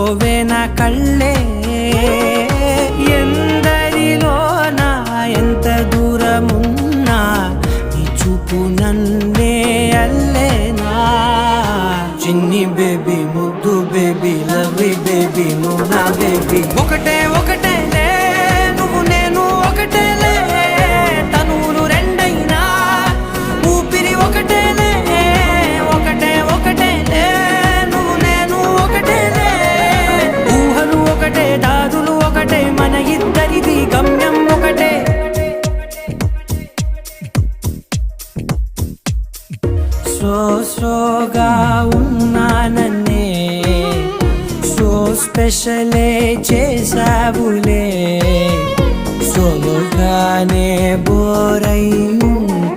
పోవే నా కళ్ళే ఎందరిలోనా ఎంత దూరమున్నా నీ చూపు నన్నే అల్లేనా చిన్ని బేబీ ముద్దు బేబీ లవ్లీ బేబీ నువ్వు నా బేబీ ఒకటే ఒకటేలే నువ్వు నేను ఒకటేలే తనువులు రెండైనా ఊపిరి ఒకటేలే ఒకటే ఒకటేలే నువ్వు నేను ఒకటేలే ఊహలు ఒకటే దారులు ఒకటే మన ఇద్దరిది గమ్యం ఒకటే స్లోగా ఉన్నానన్నే సో స్పెషలే చేసావులే సోలోగానే బోరై